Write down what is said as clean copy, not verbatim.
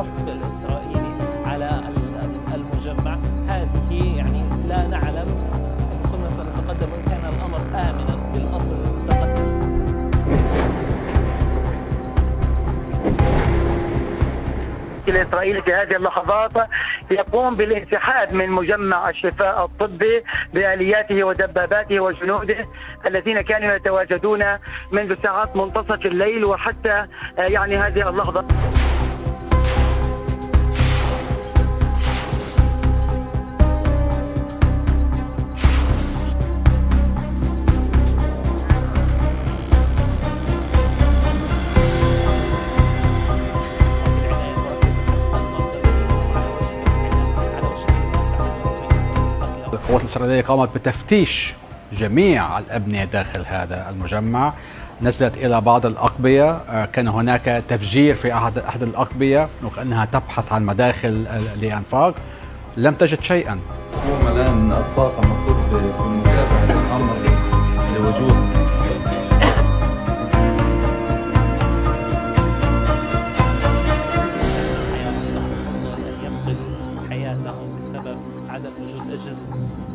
القصف الإسرائيلي على المجمع. هذه يعني لا نعلم، كنا سنتقدم إن كان الأمر آمنا بالأصل تقدم. الإسرائيلي في هذه اللحظات يقوم بالانسحاب من مجمع الشفاء الطبي بآلياته ودباباته وجنوده الذين كانوا يتواجدون منذ ساعات منتصف الليل وحتى يعني هذه اللحظة. القوات الإسرائيلية قامت بتفتيش جميع الأبنية داخل هذا المجمع، نزلت إلى بعض الأقبية، كان هناك تفجير في أحد الأقبية وكأنها تبحث عن مداخل لأنفاق، لم تجد شيئا. اليوم الآن الطاقم الطبي بمتابعة الأمر لوجود حياتهم بسبب عدم وجود أجهزة